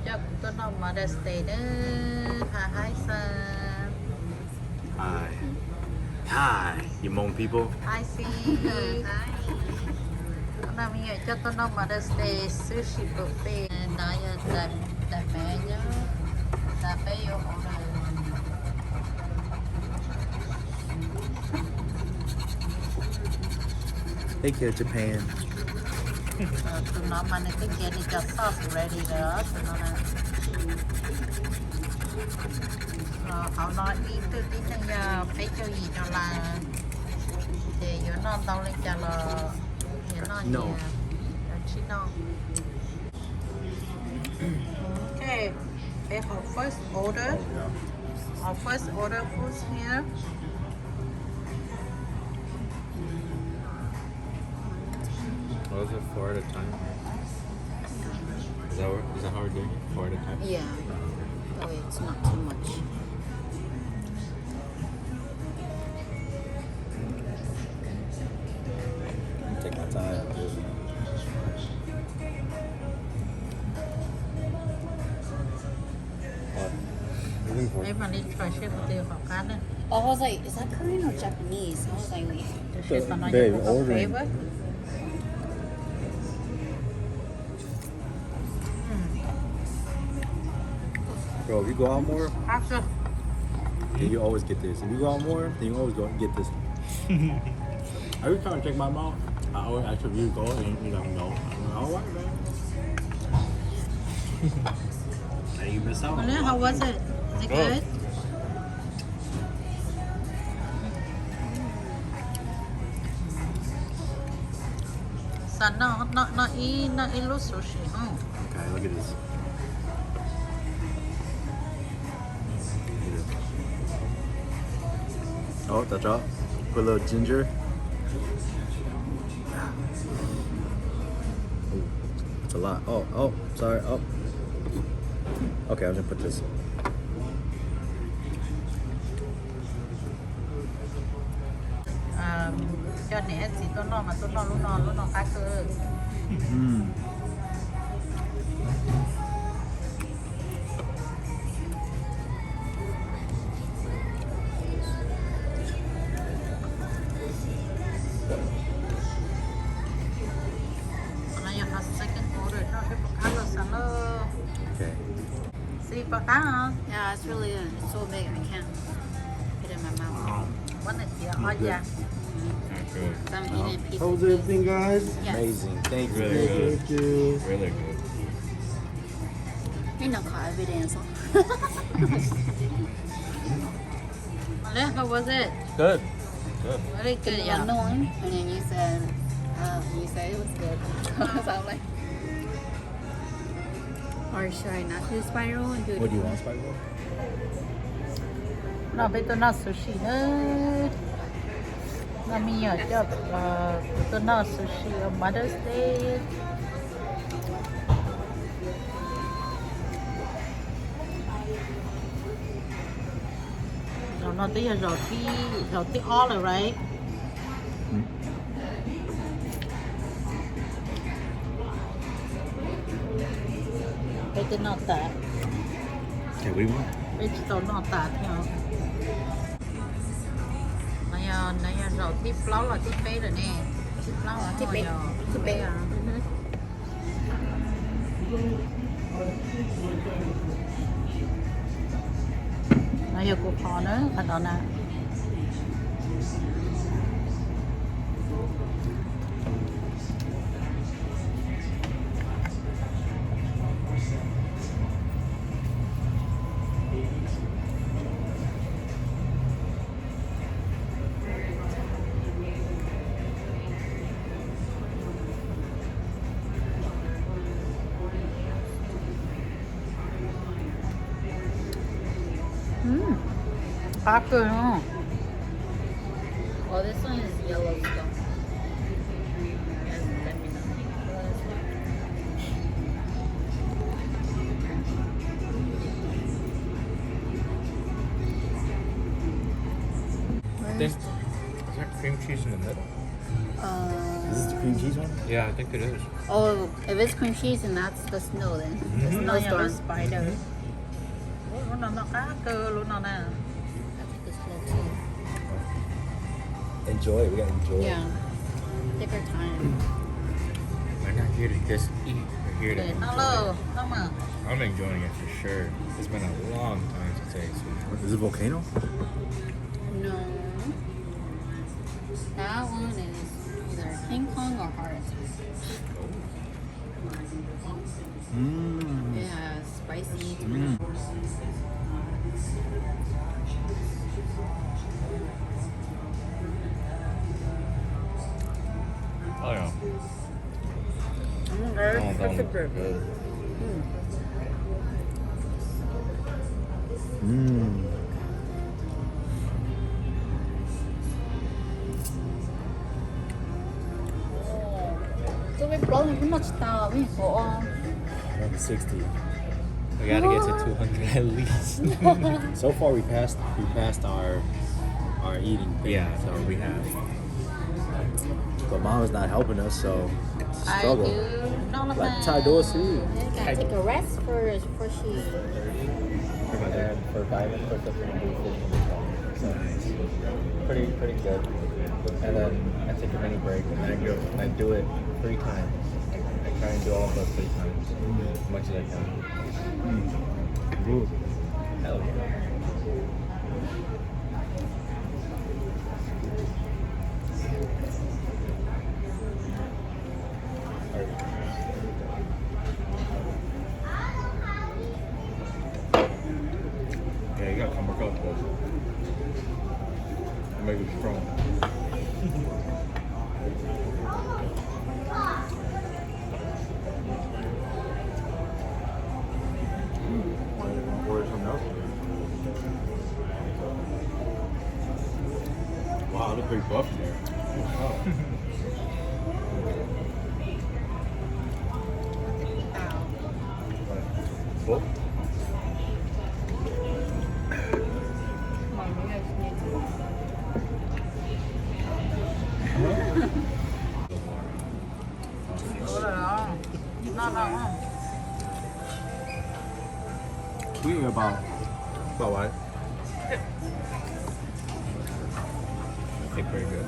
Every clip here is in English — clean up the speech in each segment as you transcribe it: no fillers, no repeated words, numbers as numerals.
Chào tôi nói Mother's Day đó. Hi son. Hi. Hi, you Hmong people. Hi C. Hôm nay mình cho tôi nói Mother's Day sushi buffet. Nói là mẹ nhớ là bé yêu họ rồi. Take care, Japan. Tụi nó mà này cái kia đi cho sauce ready đó. Tụi nó là họ nói đi từ tí này giờ phải cho gì cho là thì giữa non tao lên cho là giữa non No. chị non. Okay, we have our first order. Our first order foods here. What was it, 4 at a time? Is that how we're doing it? 4 at a time? Yeah. That way it's not too much. Take my time. What? Moving forward. Đấy mà đi try ship của tiêu vào cá đấy. Oh, I was like, is that Korean or Japanese? I was like, wait. The ship mà nói Babe, cho có ordering. favor. Bro, if you go out more, After then you always get this. If you go out more, then you always go get this. Every time I check my mouth, I always ask if you go and you don't know. I'm like, all right, man. Now you miss out. how was it? Is it good? Son, no eat loose sushi. Oh. Okay, look at this. Oh, that's up. Put a little ginger. Ooh, it's a lot. Oh, sorry. Oh. Okay, I'm gonna put this. Cho nè chỉ tôi nói mà tôi nói lúc nó cá cơ. Mmm. Now you have second order. No, cái bạc cá là sao nó Okay. xí bạc cá hả? Yeah, it's really good. It's so big, I can't fit it in my mouth. Vấn đề chỉ ở nhà. Good. So I'm eating a piece How of was everything, guys? Yes. Amazing. Thank you. Really good. Thank you. Really good. You know, call evidence. How was it? Good. Good. Very good, yeah. Unknown, and then you said it was good. So I'm like, or should I not do spiral and do it? What do you want, Spiral? Nó bây tôi nói sushi nữa. Nó mi ở cho tôi nói sushi ở Mother's Day. Rồi nó tới giờ rồi tí all rồi, right? Bây tôi nói tạ. Okay, we want. Bây tôi nói tạ theo. Này rồi tiếp lâu là tiếp bé rồi nè. Tiếp lâu là Tiếp bé. Tiếp bé à. Này giờ cuộc họ nữa, thật đó nè. Cá cười không? Oh, this one is Yellowstone. Yes, let me know. Is that cream cheese in the middle? Is this the cream cheese one? Yeah, I think it is. Oh, if it's cream cheese, then that's the snow then. The Nó nhà là snowstorm. spider. Ủa, nó cá cơ luôn nó nè. I think it's slow too. Enjoy it. We gotta enjoy Yeah. Take our time. We're not here to just eat. We're here to Để nó enjoy lơ, it. nó mà. I'm enjoying it for sure. It's been a long time since I ate sushi. it. Is it volcano? No. That one is either King Kong or heart attack. Mmm. Yeah, spicy. Mm. Oh yeah. Very Oh, that one looks good. good. Mmm. So we're blowing how much time we for 160. We gotta get to 200 at least. So far, we passed our eating thing. Yeah, So we have. But mom is not helping us, so it's a Ai struggle. chứ, nó là Like mà. Thai doors too. You gotta take a rest first before she. For my dad, for Biden, for 15 So pretty good. And then I take a mini break and then I do it 3 times. I try and do all of those 3 times, as much as I can. Hell yeah. Yeah, you gotta come work out with us. Make you strong. Order something else? Wow, I look pretty buff there. Full? Ủa rồi đó. Nó không? Tweeting about what? Okay, pretty good.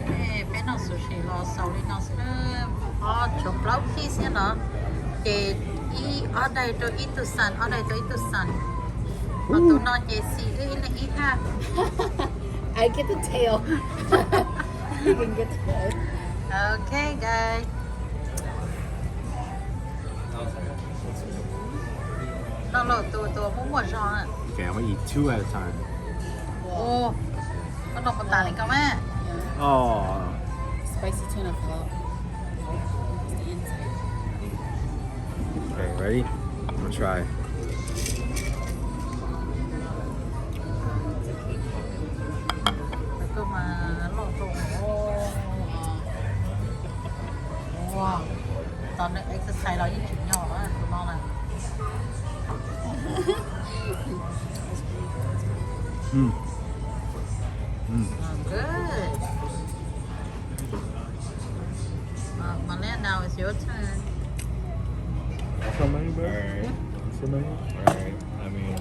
Ê, bé nào sushi lo sau đi nó sẽ chụp lâu khi sẽ nó để ở đây tôi ít tu san ở đây tôi ít tu san mà tụi nó chỉ xì là ít ha. I get the tail. You can get the tail. Okay guys. Nó lộ tụi muốn mua giòn á. Okay, I'm gonna eat 2 at a time. Ồ, nó nộp một tả lên cả mẹ. Oh. Spicy tuna float. It's the inside. Okay, ready? I'm gonna try. Cơ mà lộ tụi. Wow. Tao này exercise đó như chịu nhỏ á, tụi nó này. Mm. Good. Malaya, now it's your turn. So many, bro. Alright. So many. Alright. I mean,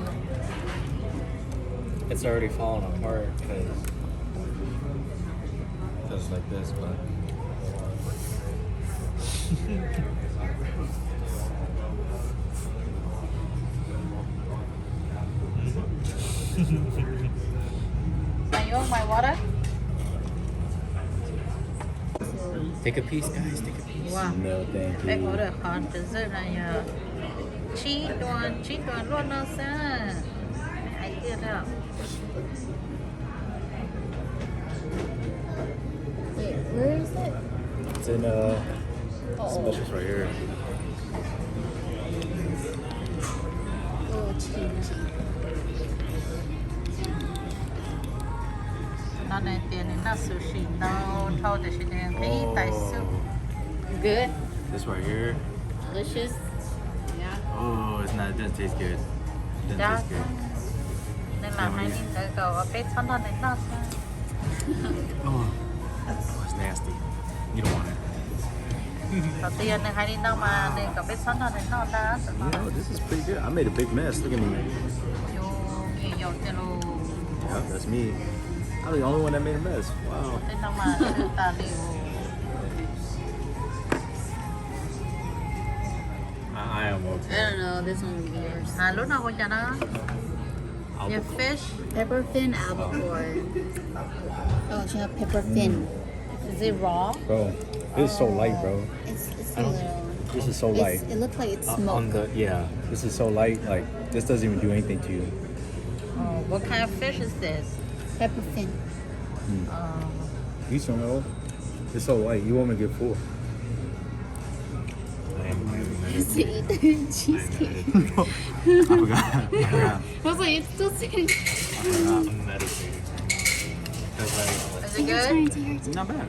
it's already falling apart because like this, but. Are you on my water? Take a piece, guys. Take a piece. Wow. No, thank Cái you. order con từ giờ này chín đoàn luôn nó sẽ ai kia đâu. Wait, where is it? It's in specials right here. Oh, kimchi. Nó này tiền nó sushi nó thâu để xin tiền cái tài su. Good. This right here. Delicious. Yeah. Oh, it doesn't taste good. It doesn't Đó. taste good. Nên là hai nhìn tới cầu ở bên thân này nó Oh. Oh, it's nasty. You don't want it. ตอนเตียนหนึ่งให้นี่น้องมาหนึ่งกับเป็นซ้อนนอนหนึ่งนอนนะ You know, this is pretty good. I made a big mess. Look at me. โยมีโยเจโร Yep, that's me. I'm the only one that made a mess. Wow. เต้นน้องมาคือตาลิว I am I okay. don't know. This one's yours. หาลุ้นเอาคนจะนะ your fish Pepper fin albacore. Oh, she have pepper fin. is it raw Bro, this is so light, bro. It's I a don't- little. This is so light. It looks like it's On smoke. the yeah. This is so light. Like, this doesn't even do anything to you. oh, what kind of fish is this Pepper fin. Eat some, though. It's so light. You want me to get full. I am To eat the cheesecake. I forgot. I forgot. I was like, it's still sitting. I'm meditating. Cause like is it Take your good time, take your time. not bad.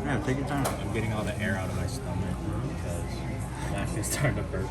Yeah, take your time. I'm getting all the air out of my stomach because I'm actually starting to burp.